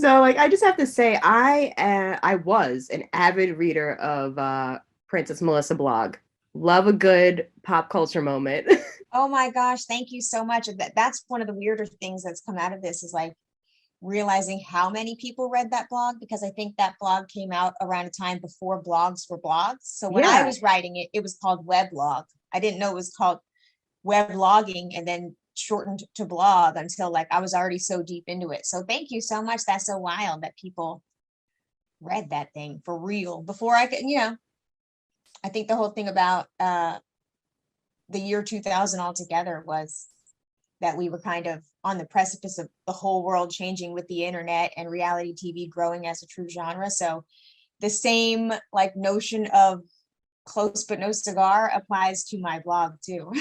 So like I just have to say I was an avid reader of Princess Melissa blog. Love a good pop culture moment. Oh my gosh, thank you so much. That's one of the weirder things that's come out of this is like realizing how many people read that blog because I think that blog came out around a time before blogs were blogs. So when I Yeah. was writing it, it was called weblog. I didn't know it was called weblogging and then shortened to blog until like I was already so deep into it. So thank you so much. That's so wild that people read that thing for real before I could, I think the whole thing about the year 2000 altogether was that we were kind of on the precipice of the whole world changing with the internet and reality TV growing as a true genre. So the same like notion of close but no cigar applies to my blog too.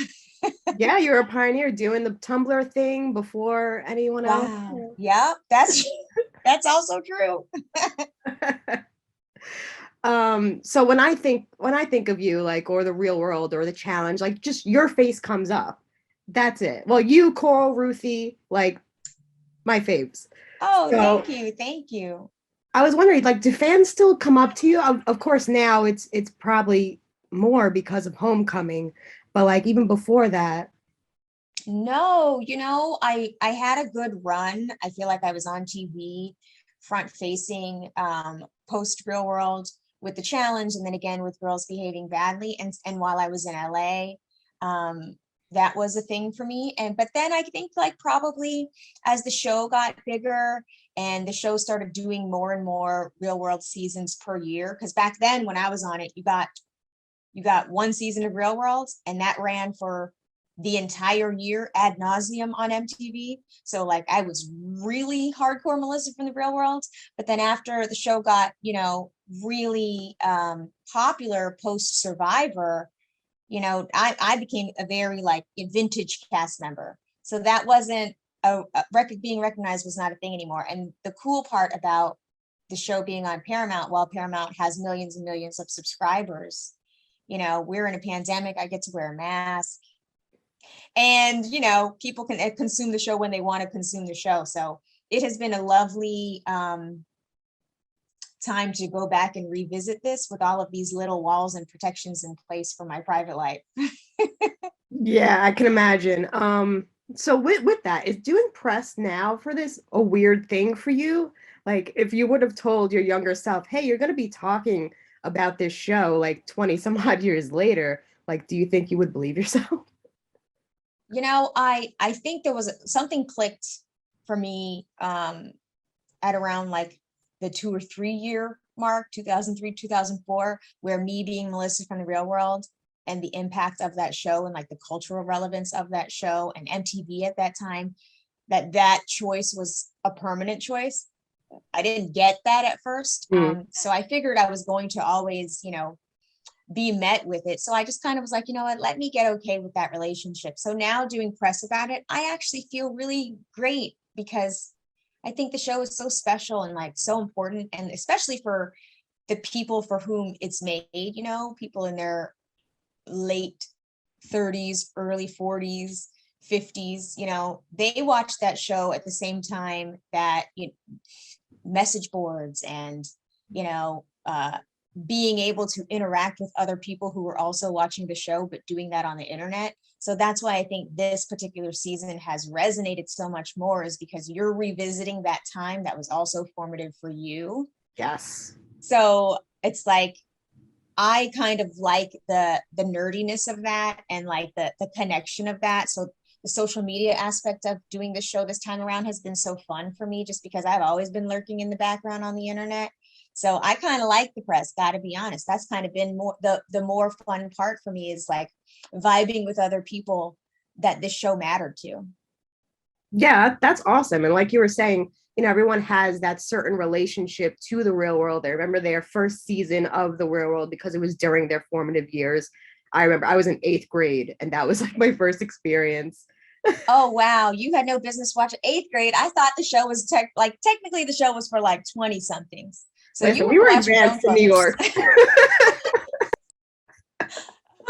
Yeah, you're a pioneer doing the Tumblr thing before anyone else. Wow. Yeah, that's also true. So when I think of you, like, or the real world or the challenge, like just your face comes up. That's it. Well, you, Coral, Ruthie, like my faves. Oh, So thank you. Thank you. I was wondering, like, do fans still come up to you? Of course, now it's probably more because of Homecoming, but like even before that, No, I had a good run. I feel like I was on TV, front facing, post real world with the challenge, and then again with girls behaving badly. And while I was in LA, that was a thing for me. And but then I think like probably as the show got bigger and the show started doing more and more real world seasons per year, because back then when I was on it, you got one season of Real World, and that ran for the entire year ad nauseum on MTV. So like I was really hardcore Melissa from the Real World. But then after the show got, really popular post Survivor, I became a very like a vintage cast member. So that wasn't being recognized was not a thing anymore. And the cool part about the show being on Paramount, while Paramount has millions and millions of subscribers, we're in a pandemic. I get to wear a mask and, people can consume the show when they want to consume the show. So it has been a lovely time to go back and revisit this with all of these little walls and protections in place for my private life. yeah, I can imagine. So with that, is doing press now for this a weird thing for you? Like if you would have told your younger self, "Hey, you're going to be talking about this show like 20 some odd years later," like do you think you would believe yourself? I think there was something clicked for me at around like the 2 or 3 year mark, 2003, 2004, where me being Melissa from the Real World and the impact of that show and like the cultural relevance of that show and MTV at that time, that choice was a permanent choice. I didn't get that at first. Mm. So I figured I was going to always, be met with it. So I just kind of was like, you know what, let me get okay with that relationship. So now doing press about it, I actually feel really great because I think the show is so special and like so important. And especially for the people for whom it's made, people in their late 30s, early 40s, 50s, they watch that show at the same time that message boards and, you know, uh, being able to interact with other people who are also watching the show, but doing that on the internet. So that's why I think this particular season has resonated so much more, is because you're revisiting that time that was also formative for you. Yes. So it's like I kind of like the nerdiness of that and like the connection of that. So the social media aspect of doing the show this time around has been so fun for me just because I've always been lurking in the background on the internet. So I kind of like the press, gotta be honest. That's kind of been more the more fun part for me is like vibing with other people that this show mattered to. Yeah, that's awesome. And like you were saying, everyone has that certain relationship to the real world. I remember their first season of the real world because it was during their formative years. I remember I was in eighth grade and that was like my first experience. Oh wow, you had no business watching eighth grade. I thought the show was technically the show was for like 20 somethings. So you Listen, were we were watching grown advanced in New folks. York.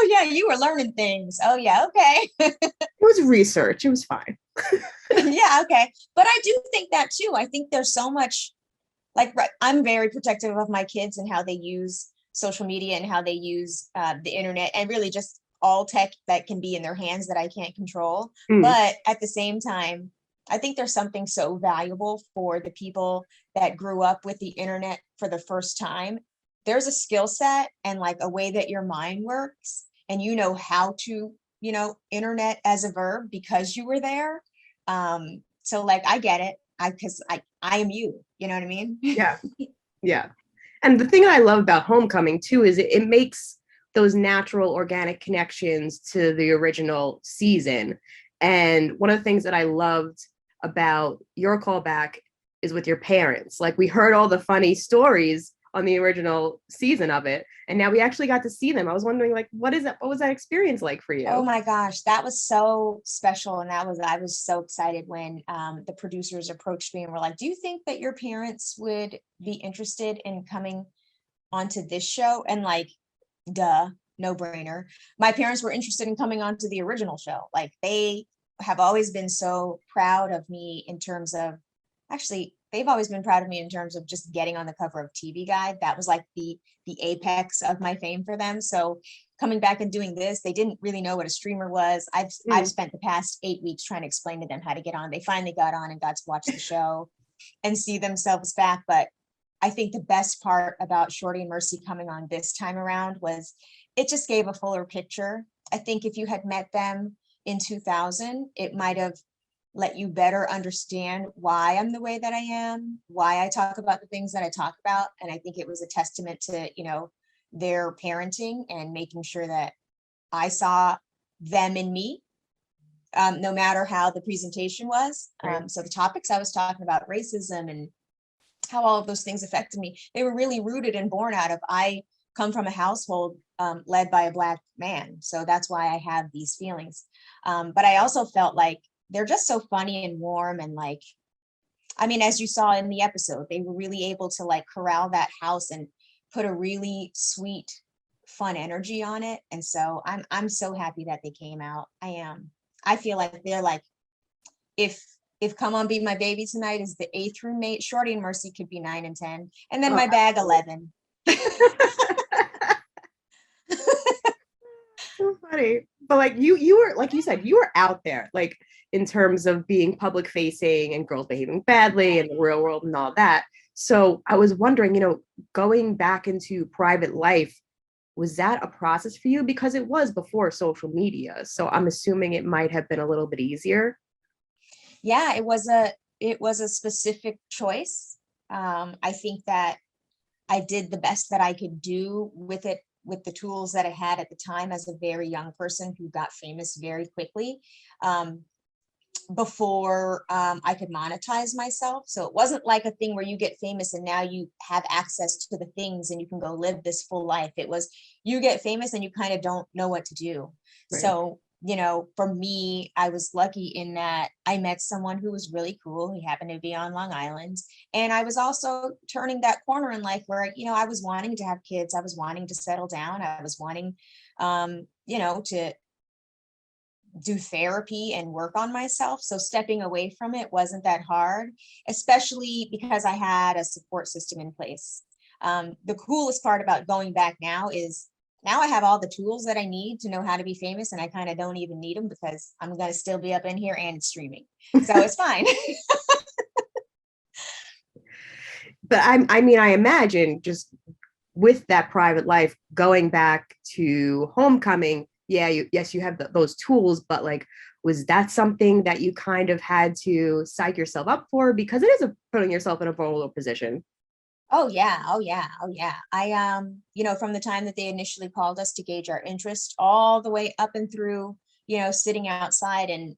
Oh yeah, you were learning things. Oh yeah, okay. It was research. It was fine. Yeah, okay. But I do think that too. I think there's so much like I'm very protective of my kids and how they use social media and how they use the internet and really just all tech that can be in their hands that I can't control. Mm, But at the same time, I think there's something so valuable for the people that grew up with the internet for the first time. There's a skill set and like a way that your mind works, and you know how to, internet as a verb because you were there. So like I get it. Because I am you, you know what I mean? yeah, yeah. And the thing that I love about Homecoming too is it makes those natural organic connections to the original season. And one of the things that I loved about your callback is with your parents. Like we heard all the funny stories on the original season of it, and now we actually got to see them. I was wondering, like, what is that? What was that experience like for Oh you? my gosh, that was so special. And I was so excited when the producers approached me and were like, do you think that your parents would be interested in coming onto this show? And like, duh, no brainer. My parents were interested in coming onto the original show. Like they have always been so proud of me in terms of, actually, they've always been proud of me in terms of just getting on the cover of TV Guide. That was like the apex of my fame for them. So coming back and doing this, they didn't really know what a streamer was. I've Mm. spent the past 8 weeks trying to explain to them how to get on. They finally got on and got to watch the show and see themselves back. But I think the best part about Shorty and Mercy coming on this time around was it just gave a fuller picture. I think if you had met them in 2000, it might have let you better understand why I'm the way that I am, why I talk about the things that I talk about. And I think it was a testament to, their parenting and making sure that I saw them in me, no matter how the presentation was. Right. So the topics I was talking about, racism and how all of those things affected me, they were really rooted and born out of I come from a household led by a Black man. So that's why I have these feelings. But I also felt like they're just so funny and warm and like, I mean, as you saw in the episode, they were really able to like corral that house and put a really sweet, fun energy on it. And so I'm so happy that they came out. I am. I feel like they're like, if if Come On Be My Baby Tonight is the eighth roommate, Shorty and Mercy could be 9 and 10. And then Oh, my bag 11. so funny. But like you were like you said, you were out there, like in terms of being public facing and girls behaving badly in the real world and all that. So I was wondering, going back into private life, was that a process for you? Because it was before social media. So I'm assuming it might have been a little bit easier. Yeah, it was a specific choice. I think that I did the best that I could do with it, with the tools that I had at the time as a very young person who got famous very quickly. Um, before I could monetize myself. So it wasn't like a thing where you get famous and now you have access to the things and you can go live this full life. It was you get famous and you kind of don't know what to do. Right. So, for me, I was lucky in that I met someone who was really cool. He happened to be on Long Island. And I was also turning that corner in life where, I was wanting to have kids. I was wanting to settle down. I was wanting, to do therapy and work on myself. So stepping away from it wasn't that hard, especially because I had a support system in place. The coolest part about going back now is now I have all the tools that I need to know how to be famous, and I kind of don't even need them because I'm going to still be up in here and streaming. So it's fine. But I mean, I imagine just with that private life going back to Homecoming, yeah, yes, you have those tools, but like, was that something that you kind of had to psych yourself up for? Because it is putting yourself in a vulnerable position. Oh yeah, oh yeah, oh yeah. From the time that they initially called us to gauge our interest, all the way up and through, sitting outside and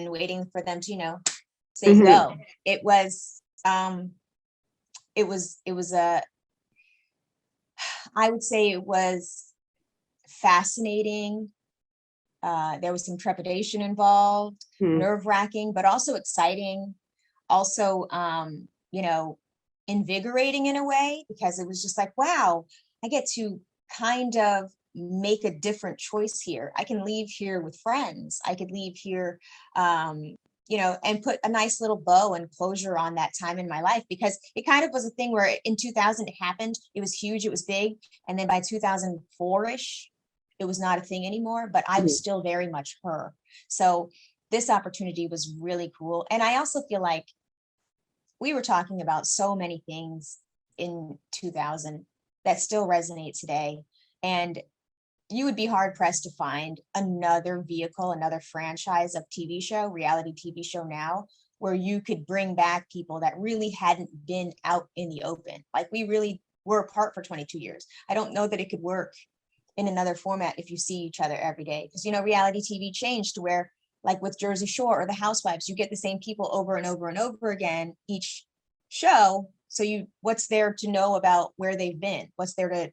waiting for them to, say Mm-hmm. go. It was it was a I would say it was fascinating. There was some trepidation involved, Mm-hmm. nerve-wracking, but also exciting, also invigorating in a way, because it was just like, wow, I get to kind of make a different choice here. I can leave here with friends. I could leave here and put a nice little bow and closure on that time in my life, because it kind of was a thing where in 2000 it happened. It was huge, it was big. And then by 2004-ish, it was not a thing anymore, but I was Mhm. still very much her. So this opportunity was really cool. And I also feel like we were talking about so many things in 2000 that still resonate today. And you would be hard pressed to find another vehicle, another franchise of TV show, reality TV show now, where you could bring back people that really hadn't been out in the open. Like we really were apart for 22 years. I don't know that it could work in another format if you see each other every day. Because, reality TV changed to where, like with Jersey Shore or the Housewives, you get the same people over and over and over again each show. So what's there to know about where they've been? What's there to,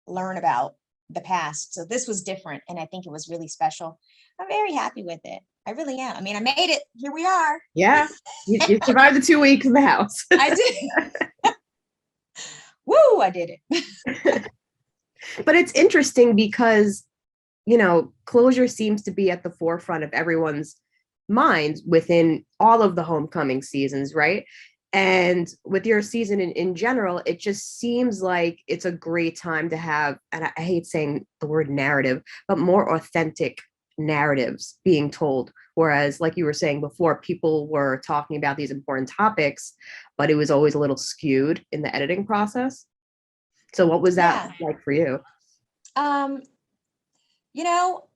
learn about the past? So this was different. And I think it was really special. I'm very happy with it. I really am. I mean, I made it. Here we are. Yeah, you survived the 2 weeks in the house. I did. Woo, I did it. But it's interesting because, closure seems to be at the forefront of everyone's minds within all of the homecoming seasons, right? And with your season in general, it just seems like it's a great time to have, and I hate saying the word narrative, but more authentic narratives being told. Whereas, like you were saying before, people were talking about these important topics, but it was always a little skewed in the editing process. So, what was that Yeah. like for you? Um, you know,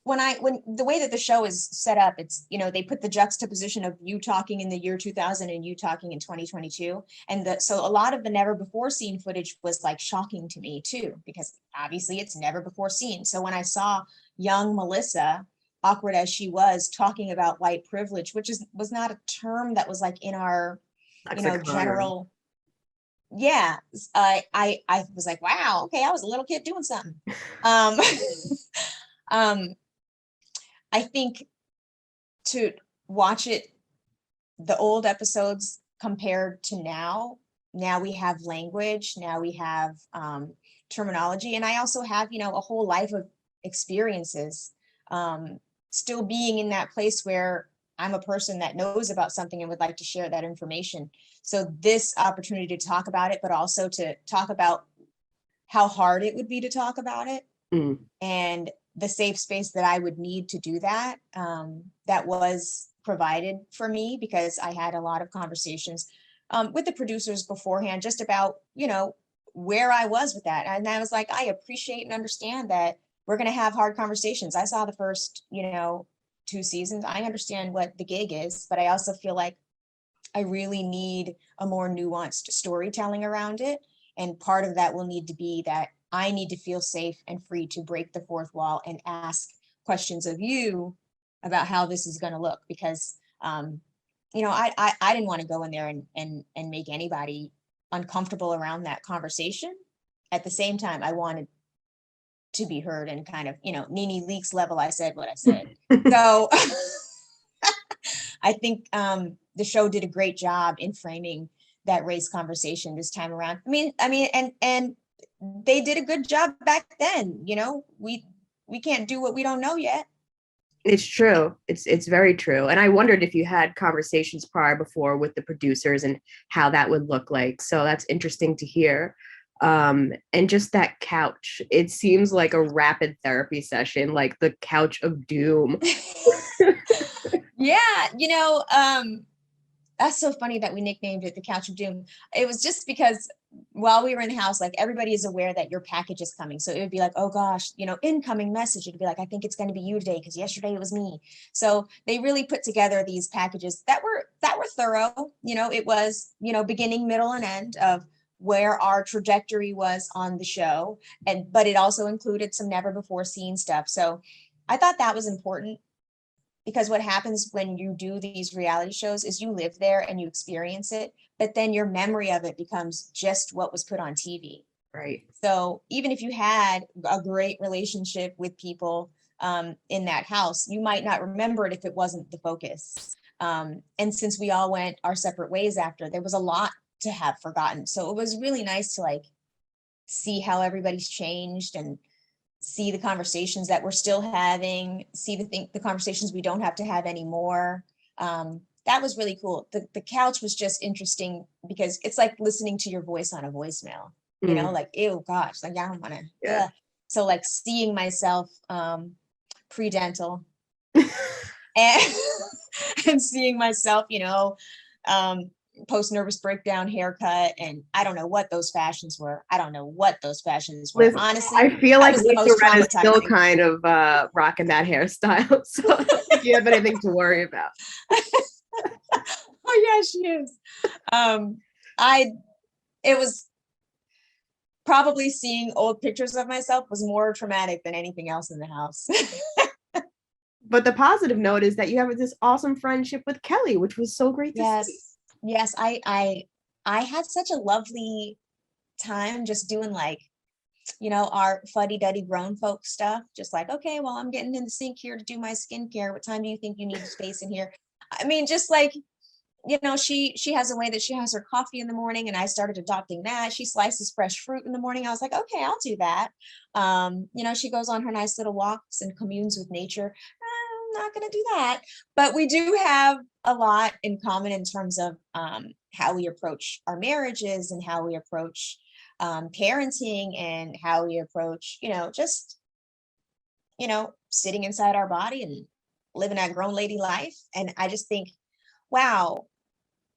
when the way that the show is set up, it's, they put the juxtaposition of you talking in the year 2000 and you talking in 2022. And so a lot of the never before seen footage was like shocking to me too, because obviously it's never before seen. So when I saw young Melissa, awkward as she was, talking about white privilege, which was not a term that was like in our, Lexicon. general. Yeah. I was like, wow, okay, I was a little kid doing something. Um, um, I think to watch it, the old episodes compared to now we have language, now we have terminology, and I also have, a whole life of experiences. Um, Still being in that place where I'm a person that knows about something and would like to share that information. So this opportunity to talk about it, but also to talk about how hard it would be to talk about it, Mm. and the safe space that I would need to do that, that was provided for me, because I had a lot of conversations with the producers beforehand, just about, where I was with that. And I was like, I appreciate and understand that we're going to have hard conversations. I saw the first, 2 seasons. I understand what the gig is, but I also feel like I really need a more nuanced storytelling around it. And part of that will need to be that I need to feel safe and free to break the fourth wall and ask questions of you about how this is going to look. Because, I didn't want to go in there and make anybody uncomfortable around that conversation. At the same time, I wanted to be heard, and kind of, Nene Leakes level, I said what I said. So I think the show did a great job in framing that race conversation this time around. And they did a good job back then. We can't do what we don't know yet. It's true. It's very true. And I wondered if you had conversations prior before with the producers and how that would look like. So that's interesting to hear. And just that couch, it seems like a rapid therapy session, like the couch of doom. Yeah, that's so funny that we nicknamed it the Couch of Doom. It was just because while we were in the house, like everybody is aware that your package is coming. So it would be like, oh gosh, incoming message. It'd be like, I think it's going to be you today because yesterday it was me. So they really put together these packages that were thorough. It was, beginning, middle, and end of where our trajectory was on the show. But it also included some never before seen stuff. So I thought that was important, because what happens when you do these reality shows is you live there and you experience it, but then your memory of it becomes just what was put on TV. Right. So even if you had a great relationship with people in that house, you might not remember it if it wasn't the focus. And since we all went our separate ways after, there was a lot to have forgotten. So it was really nice to like see how everybody's changed, and see the conversations that we're still having, see the conversations we don't have to have anymore. That was really cool. The couch was just interesting because it's like listening to your voice on a voicemail, Mm, like, ew, gosh, like I don't want yeah. to. So like seeing myself pre-dental and, and seeing myself, um, post nervous breakdown haircut. And I don't know what those fashions were. I don't know what those fashions were. Listen, I Honestly, feel that like was the Miss most Loretta is still traumatizing. kind of rocking that hairstyle. So I don't think you have anything to worry about. Oh yeah, she is. Um, I it was probably seeing old pictures of myself was more traumatic than anything else in the house. But the positive note is that you have this awesome friendship with Kelly, which was so great to see. Yes. Yes, I had such a lovely time just doing like, our fuddy-duddy grown folk stuff. Just like, okay, well, I'm getting in the sink here to do my skincare. What time do you think you need space in here? I mean, just like, she has a way that she has her coffee in the morning, and I started adopting that. She slices fresh fruit in the morning. I was like, okay, I'll do that. She goes on her nice little walks and communes with nature. I'm not going to do that, but we do have a lot in common in terms of how we approach our marriages and how we approach parenting and how we approach, just, sitting inside our body and living that grown lady life. And I just think, wow,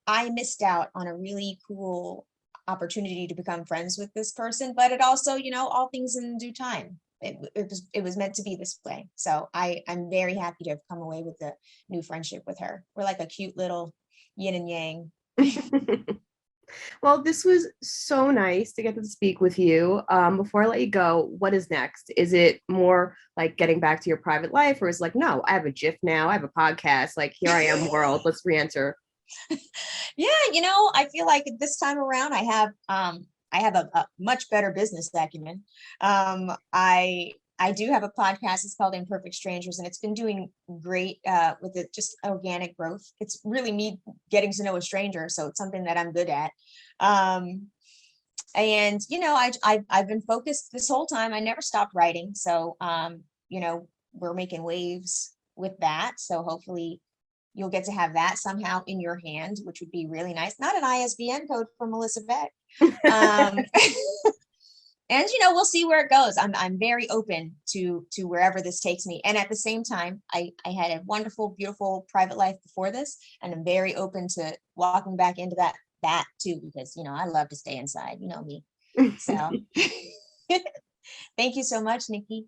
I missed out on a really cool opportunity to become friends with this person, but it also, all things in due time. It was meant to be this way. So I'm very happy to have come away with a new friendship with her. We're like a cute little yin and yang. Well, this was so nice to get to speak with you. Before I let you go, what is next? Is it more like getting back to your private life, or is it like, no, I have a GIF now, I have a podcast, like here I am, world, let's re-enter. Yeah, I feel like this time around I have a much better business acumen. I do have a podcast. It's called Imperfect Strangers, and it's been doing great with it, just organic growth. It's really me getting to know a stranger, so it's something that I'm good at. Um, and I've been focused this whole time. I never stopped writing, so we're making waves with that. So hopefully you'll get to have that somehow in your hand, which would be really nice. Not an ISBN code for Melissa Beck. Um, and we'll see where it goes. I'm very open to wherever this takes me. And at the same time, I had a wonderful, beautiful private life before this, and I'm very open to walking back into that too, because I love to stay inside. You know me. So thank you so much, Nikki.